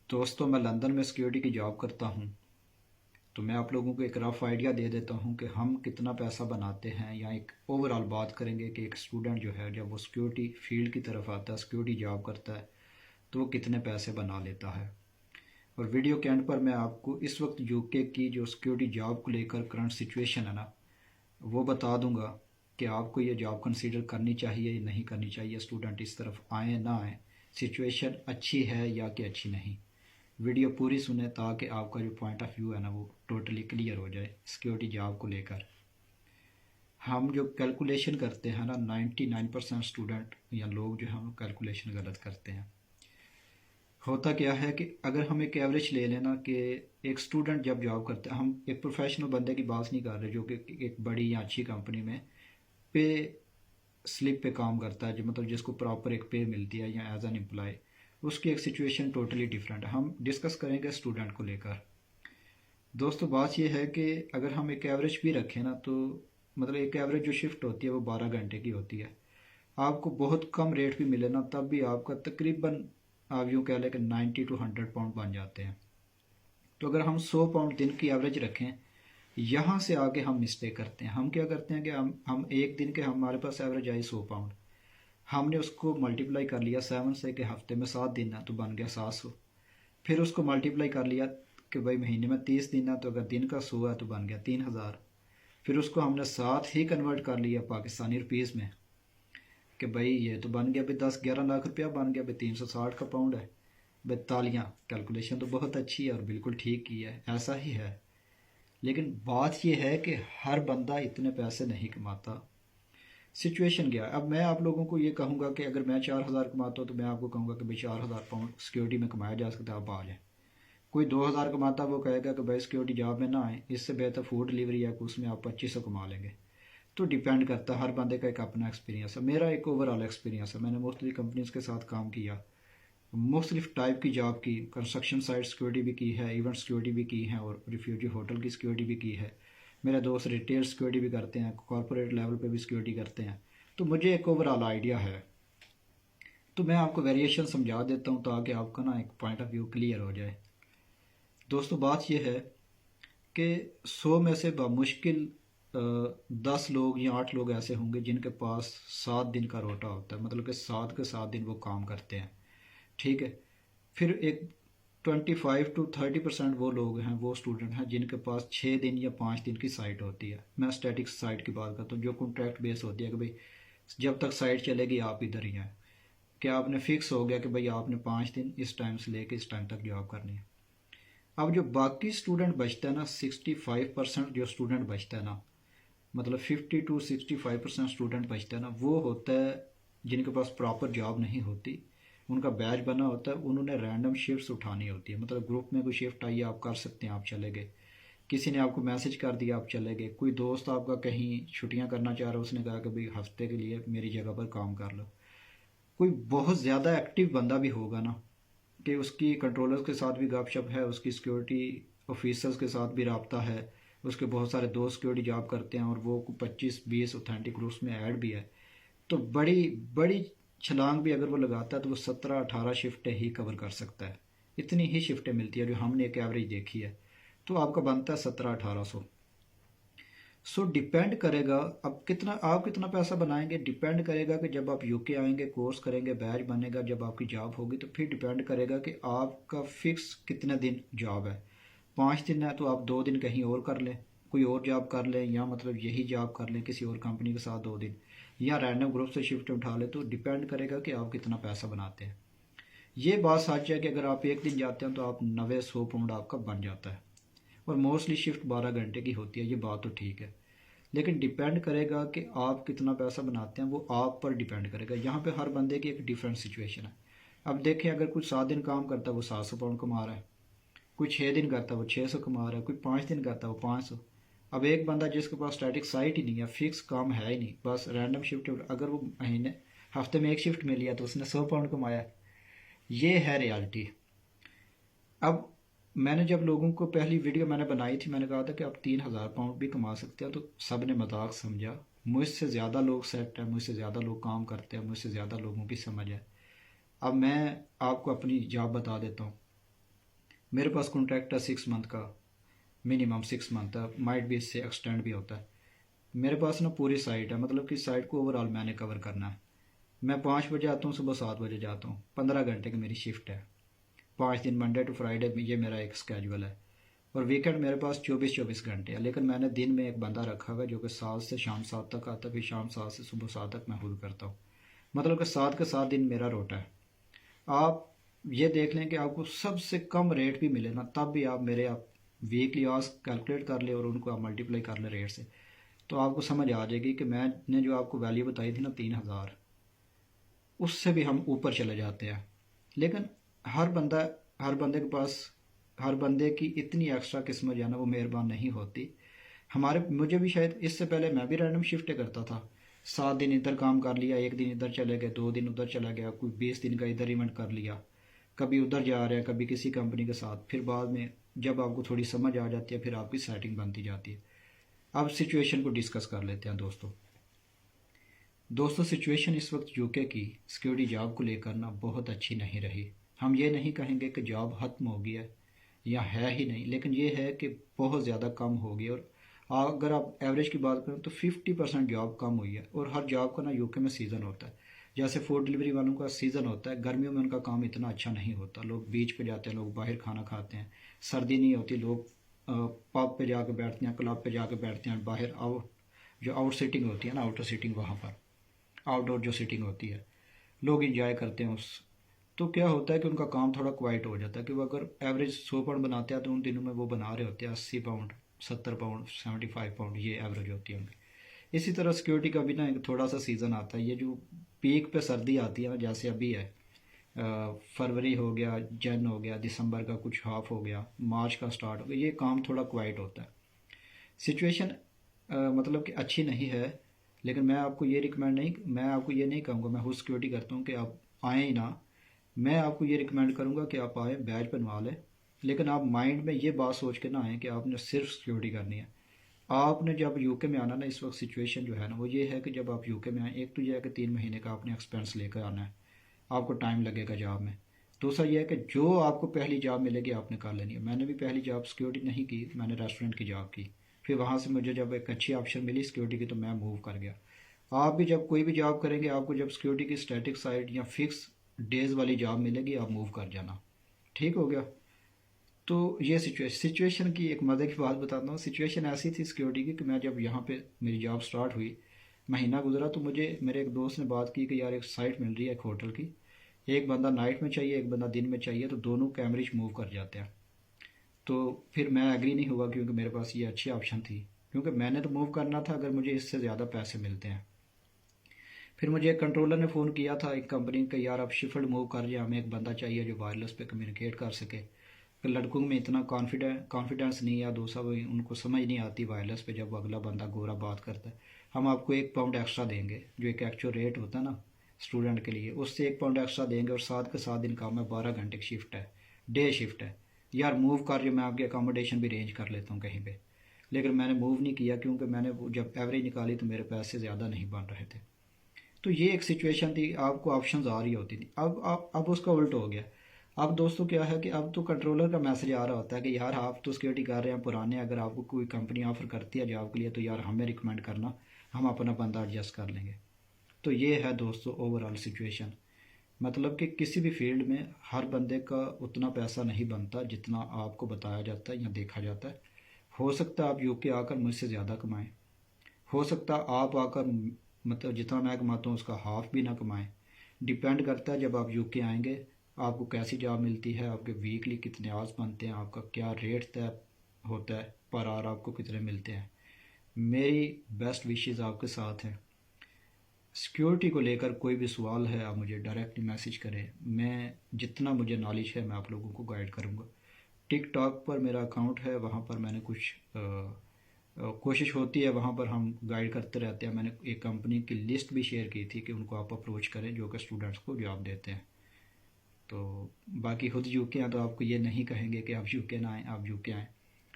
दोस्तों, मैं लंदन में सिक्योरिटी की जॉब करता हूँ। तो मैं आप लोगों को एक रफ आइडिया दे देता हूँ कि हम कितना पैसा बनाते हैं, या एक ओवरऑल बात करेंगे कि एक स्टूडेंट जो है जब वो सिक्योरिटी फील्ड की तरफ आता है, सिक्योरिटी जॉब करता है, तो वो कितने पैसे बना लेता है। और वीडियो के एंड पर मैं आपको इस वक्त यूके की जो सिक्योरिटी जॉब को लेकर करंट सिचुएशन है ना, वो बता दूंगा कि आपको ये जॉब कंसीडर करनी चाहिए या नहीं करनी चाहिए, स्टूडेंट इस तरफ आए ना आए, सिचुएशन अच्छी है या कि अच्छी नहीं। वीडियो पूरी सुने ताकि आपका जो पॉइंट ऑफ व्यू है ना वो टोटली क्लियर हो जाए सिक्योरिटी जॉब को लेकर। हम जो कैलकुलेशन करते हैं ना, 99% स्टूडेंट या लोग जो हम कैलकुलेशन गलत करते हैं। होता क्या है कि अगर हम एक एवरेज ले लेना कि एक स्टूडेंट जब जॉब करता है, हम एक प्रोफेशनल बंदे की बात नहीं कर रहे जो कि एक बड़ी या अच्छी कंपनी में पे स्लिप पे काम करता है, जो मतलब जिसको प्रॉपर एक पे मिलती है या एज एन एम्प्लॉय, उसकी एक सिचुएशन टोटली डिफरेंट है। हम डिस्कस करेंगे स्टूडेंट को लेकर। दोस्तों, बात यह है कि अगर हम एक एवरेज भी रखें ना, तो मतलब एक एवरेज जो शिफ्ट होती है वो 12 घंटे की होती है। आपको बहुत कम रेट भी मिले ना, तब भी आपका तकरीबन आप यूँ कह लें कि 90 to 100 पाउंड बन जाते हैं। तो अगर हम 100 पाउंड दिन की एवरेज रखें, यहाँ से आगे हम मिस्टेक करते हैं। हम क्या करते हैं कि हम एक दिन के हमारे पास एवरेज आई 100 पाउंड, हमने उसको मल्टीप्लाई कर लिया 7 से कि हफ्ते में 7 दिन है तो बन गया 700। फिर उसको मल्टीप्लाई कर लिया कि भाई महीने में 30 दिन है, तो अगर दिन का 100 है तो बन गया 3000। फिर उसको हमने साथ ही कन्वर्ट कर लिया पाकिस्तानी रुपीज़ में कि भाई ये तो बन गया भाई 10-11 लाख रुपया बन गया भाई, 360 का पाउंड है भाई। तालियाँ, कैलकुलेशन तो बहुत अच्छी है और बिल्कुल ठीक की है, ऐसा ही है। लेकिन बात यह है कि हर बंदा इतने पैसे नहीं कमाता। सिचुएशन क्या है, अब मैं आप लोगों को ये कहूँगा कि अगर मैं 4000 कमाता हूँ तो मैं आपको कहूँगा कि भाई 4000 पाउंड सिक्योरिटी में कमाया जा सकता है, आप आ जाए। कोई 2000 कमाता वो कहेगा कि भाई सिक्योरिटी जॉब में ना आए, इससे बेहतर फूड डिलीवरी है कि उसमें आप 2500 कमा लेंगे। तो डिपेंड करता है, हर बंदे का एक अपना एक्सपीरियंस है। मेरा एक ओवरऑल एक्सपीरियंस है, मैंने मुख्तलिफ कंपनीज के साथ काम किया, मुख्तलिफ टाइप की जॉब की, कंस्ट्रक्शन साइट सिक्योरिटी भी की है, इवेंट सिक्योरिटी भी की है, और रिफ्यूजी होटल की सिक्योरिटी भी की है। मेरे दोस्त रिटेल सिक्योरिटी भी करते हैं, कॉरपोरेट लेवल पे भी सिक्योरिटी करते हैं। तो मुझे एक ओवरऑल आइडिया है। तो मैं आपको वेरिएशन समझा देता हूँ ताकि आपका ना एक पॉइंट ऑफ व्यू क्लियर हो जाए। दोस्तों, बात यह है कि 100 में से बामुश्किल 10 लोग या 8 लोग ऐसे होंगे जिनके पास 7 दिन का रोटा होता है, मतलब कि 7 के 7 दिन वो काम करते हैं। ठीक है। फिर एक 25 to 30% वो लोग हैं, वो स्टूडेंट हैं जिनके पास 6 दिन या 5 दिन की साइट होती है। मैं स्टैटिक साइट की बात करता हूँ, जो कॉन्ट्रैक्ट बेस होती है कि भाई जब तक साइट चलेगी आप इधर ही हैं। क्या आपने फिक्स हो गया कि भाई आपने 5 दिन इस टाइम से लेके इस टाइम तक जॉब करनी है। अब जो बाकी स्टूडेंट बचता है ना, 65% जो स्टूडेंट बचता है ना, मतलब 50 to 65% स्टूडेंट बचता है ना, वो होता है जिनके पास प्रॉपर जॉब नहीं होती। उनका बैच बना होता है, उन्होंने रैंडम शिफ्ट्स उठानी होती है। मतलब ग्रुप में कोई शिफ्ट आई, आप कर सकते हैं, आप चले गए। किसी ने आपको मैसेज कर दिया, आप चले गए। कोई दोस्त आपका कहीं छुट्टियां करना चाह रहा है, उसने कहा कि भाई हफ्ते के लिए मेरी जगह पर काम कर लो। कोई बहुत ज़्यादा एक्टिव बंदा भी होगा ना, कि उसकी कंट्रोलर्स के साथ भी गपशप है, उसकी सिक्योरिटी ऑफिसर्स के साथ भी रबता है, उसके बहुत सारे दोस्त सिक्योरिटी जॉब करते हैं और वो 25-20 ऑथेंटिक ग्रुप्स में ऐड भी है। तो बड़ी बड़ी छलांग भी अगर वो लगाता है तो वो 17-18 शिफ्टें ही कवर कर सकता है। इतनी ही शिफ्टें मिलती है जो हमने एक एवरेज देखी है। तो आपका बनता है 17-1800। सो डिपेंड करेगा अब कितना आप कितना पैसा बनाएंगे, डिपेंड करेगा कि जब आप यूके आएंगे, कोर्स करेंगे, बैच बनेगा, जब आपकी जॉब होगी तो फिर डिपेंड करेगा कि आपका फिक्स कितने दिन जॉब है। 5 दिन है तो आप 2 दिन कहीं और कर लें, कोई और जॉब कर लें, या मतलब यही जॉब कर लें किसी और कंपनी के साथ 2 दिन, या रैंडम ग्रुप से शिफ्ट उठा लें। तो डिपेंड करेगा कि आप कितना पैसा बनाते हैं। ये बात सच है कि अगर आप एक दिन जाते हैं तो आप 90-100 पाउंड आपका बन जाता है, और मोस्टली शिफ्ट 12 घंटे की होती है, ये बात तो ठीक है। लेकिन डिपेंड करेगा कि आप कितना पैसा बनाते हैं, वो आप पर डिपेंड करेगा। यहाँ पे हर बंदे की एक डिफरेंट सिचुएशन है। अब देखें, अगर कोई 7 दिन काम करता है वो 700 पाउंड कमा रहा है, कोई 6 दिन करता है वो 600 कमा रहा है, कोई 5 दिन करता है वो 500। अब एक बंदा जिसके पास स्टैटिक साइट ही नहीं है, फिक्स काम है ही नहीं, बस रैंडम शिफ्ट, अगर वो महीने हफ्ते में एक शिफ्ट मिल लिया तो उसने 100 पाउंड कमाया। ये है रियलिटी। अब मैंने जब लोगों को पहली वीडियो मैंने बनाई थी, मैंने कहा था कि आप 3000 पाउंड भी कमा सकते हैं, तो सब ने मजाक समझा। मुझसे ज़्यादा लोग सेट हैं, मुझसे ज़्यादा लोग काम करते हैं, मुझसे ज़्यादा लोगों की समझ है। अब मैं आपको अपनी जॉब बता देता हूँ। मेरे पास कॉन्ट्रैक्ट है 6 मंथ का, मिनिमम 6 मंथ है, माइट भी इससे एक्सटेंड भी होता है। मेरे पास ना पूरी साइट है, मतलब कि साइट को ओवरऑल मैंने कवर करना है। मैं 5 बजे आता हूँ, सुबह 7 बजे जाता हूँ, 15 घंटे की मेरी शिफ्ट है। 5 दिन मंडे टू फ्राइडे ये मेरा एक स्केजुअल है। और वीकेंड मेरे पास 24-24 घंटे है, लेकिन मैंने दिन में एक बंदा रखा हुआ है जो कि 7 से शाम 7 तक आता है, फिर शाम 7 से सुबह 7 तक मैं खुद करता हूँ। मतलब कि 7 के 7 दिन मेरा रोटा है। आप ये देख लें कि आपको सबसे कम रेट भी मिले ना, तब भी आप वीकली आवर्स कैलकुलेट कर ले और उनको आप मल्टीप्लाई कर ले रेट से, तो आपको समझ आ जाएगी कि मैंने जो आपको वैल्यू बताई थी ना 3,000, उससे भी हम ऊपर चले जाते हैं। लेकिन हर बंदा हर बंदे के पास हर बंदे की इतनी एक्स्ट्रा किस्मत जो है ना वो मेहरबान नहीं होती। मुझे भी शायद इससे पहले मैं भी रैंडम शिफ्टें करता था। 7 दिन इधर काम कर लिया, एक दिन इधर चले गए, 2 दिन उधर चला गया, कोई 20 दिन का इधर इवेंट कर लिया, कभी उधर जा रहे हैं, कभी किसी कंपनी के साथ। फिर बाद में जब आपको थोड़ी समझ आ जाती है फिर आपकी सेटिंग बनती जाती है। अब सिचुएशन को डिस्कस कर लेते हैं दोस्तों। सिचुएशन इस वक्त यूके की सिक्योरिटी जॉब को लेकर ना बहुत अच्छी नहीं रही। हम ये नहीं कहेंगे कि जॉब ख़त्म हो गई है या है ही नहीं, लेकिन ये है कि बहुत ज़्यादा कम हो गई। और अगर आप एवरेज की बात करें तो 50% जॉब कम हुई है। और हर जॉब का ना यूके में सीज़न होता है। जैसे फूड डिलीवरी वालों का सीज़न होता है, गर्मियों में उनका काम इतना अच्छा नहीं होता, लोग बीच पे जाते हैं, लोग बाहर खाना खाते हैं। सर्दी नहीं होती, लोग पब पे जाके बैठते हैं, क्लब पे जाके बैठते हैं, बाहर जो आउट सीटिंग होती है ना, आउटर सीटिंग, वहाँ पर आउटडोर जो सीटिंग होती है, लोग इंजॉय करते हैं उस। तो क्या होता है कि उनका काम थोड़ा क्वाइट हो जाता है कि वो अगर एवरेज 100 पाउंड बनाते हैं तो उन दिनों में वो बना रहे होते हैं 80 पाउंड, 70 पाउंड, 75 पाउंड, ये एवरेज होती है उनकी। इसी तरह सिक्योरिटी का भी ना एक थोड़ा सा सीज़न आता है। ये जो पीक पे सर्दी आती है ना, जैसे अभी है, फरवरी हो गया, जन हो गया, दिसंबर का कुछ हाफ हो गया, मार्च का स्टार्ट हो गया, ये काम थोड़ा क्वाइट होता है। सिचुएशन मतलब कि अच्छी नहीं है। लेकिन मैं आपको ये नहीं कहूँगा, मैं खुद सिक्योरिटी करता हूँ कि आप आएँ ही ना। मैं आपको ये रिकमेंड करूँगा कि आप आएँ, बैच बनवा लें, लेकिन आप माइंड में ये बात सोच के ना आएँ कि आपने सिर्फ सिक्योरिटी करनी है। आपने जब यूके में आना ना, इस वक्त सिचुएशन जो है ना वो ये है कि जब आप यूके में आए, एक तो ये है कि 3 महीने का आपने एक्सपेंस लेकर आना है, आपको टाइम लगेगा जॉब में। दूसरा ये है कि जो आपको पहली जॉब मिलेगी आपने कर लेनी है। मैंने भी पहली जॉब सिक्योरिटी नहीं की, मैंने रेस्टोरेंट की जॉब की। फिर वहाँ से मुझे जब एक अच्छी ऑप्शन मिली सिक्योरिटी की तो मैं मूव कर गया। आप भी जब कोई भी जॉब करेंगे, आपको जब सिक्योरिटी की स्टैटिक साइड या फिक्स डेज वाली जॉब मिलेगी, आप मूव कर जाना। ठीक हो गया। तो ये सिचुएशन की एक मज़े की बात बताता हूँ। सिचुएशन ऐसी थी सिक्योरिटी की कि मैं जब यहाँ पे मेरी जॉब स्टार्ट हुई, महीना गुजरा तो मुझे मेरे एक दोस्त ने बात की कि यार एक साइट मिल रही है एक होटल की, एक बंदा नाइट में चाहिए, एक बंदा दिन में चाहिए, तो दोनों कैमरेज मूव कर जाते हैं। तो फिर मैं एग्री नहीं हुआ, क्योंकि मेरे पास ये अच्छी ऑप्शन थी, क्योंकि मैंने तो मूव करना था अगर मुझे इससे ज़्यादा पैसे मिलते हैं। फिर मुझे एक कंट्रोलर ने फ़ोन किया था एक कंपनी का, यार आप शिफ्ट मूव कर जाए, हमें एक बंदा चाहिए जो वायरलेस पे कम्युनिकेट कर सके। कि लड़कों में इतना कॉन्फिडेंस नहीं है, दूसरा वो उनको समझ नहीं आती वायरलेस पे जब अगला बंदा गोरा बात करता है। हम आपको 1 पाउंड एक्स्ट्रा देंगे, जो एक एक्चुअल रेट होता है ना स्टूडेंट के लिए, उससे 1 पाउंड एक्स्ट्रा देंगे, और 7 के 7 दिन काम है, 12 घंटे की शिफ्ट है, डे शिफ्ट है। यार मूव कर रही, मैं आपकी अकोमोडेशन भी अरेंज कर लेता हूँ कहीं पे। लेकिन मैंने मूव नहीं किया, क्योंकि मैंने जब एवरेज निकाली तो मेरे पैसे ज़्यादा नहीं बन रहे थे। तो ये एक सिचुएशन थी, आपको ऑप्शंस आ रही होती थी। अब उसका उल्ट हो गया। अब दोस्तों क्या है कि अब तो कंट्रोलर का मैसेज आ रहा होता है कि यार आप तो सिक्योरिटी कर रहे हैं पुराने, अगर आपको कोई कंपनी ऑफर करती है जॉब के लिए तो यार हमें रिकमेंड करना, हम अपना बंदा एडजस्ट कर लेंगे। तो ये है दोस्तों ओवरऑल सिचुएशन। मतलब कि किसी भी फील्ड में हर बंदे का उतना पैसा नहीं बनता जितना आपको बताया जाता है या देखा जाता है। हो सकता है आप यूके आकर मुझसे ज़्यादा कमाएं, हो सकता है आप आकर मतलब जितना मैं कमाता हूँ उसका हाफ भी ना कमाएं। डिपेंड करता है जब आप यूके आएंगे आपको कैसी जॉब मिलती है, आपके वीकली कितने आवर्स बनते हैं, आपका क्या रेट तय होता है, पर आवर आपको कितने मिलते हैं। मेरी बेस्ट विशेस आपके साथ हैं। सिक्योरिटी को लेकर कोई भी सवाल है आप मुझे डायरेक्टली मैसेज करें, मैं जितना मुझे नॉलेज है मैं आप लोगों को गाइड करूँगा। टिकटॉक पर मेरा अकाउंट है, वहाँ पर मैंने कुछ कोशिश होती है, वहाँ पर हम गाइड करते रहते हैं। मैंने एक कंपनी की लिस्ट भी शेयर की थी कि उनको आप अप्रोच करें जो कि स्टूडेंट्स को जॉब देते हैं। तो बाकी खुद यूके हैं तो आपको ये नहीं कहेंगे कि आप यूके ना आएँ, आप यूके आएँ।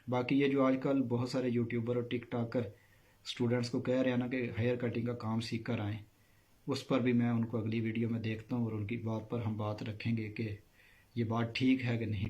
बाकी ये जो आजकल बहुत सारे यूट्यूबर और टिकटॉकर स्टूडेंट्स को कह रहे हैं ना कि हेयर कटिंग का काम सीख कर आएँ, उस पर भी मैं उनको अगली वीडियो में देखता हूँ और उनकी बात पर हम बात रखेंगे कि ये बात ठीक है कि नहीं।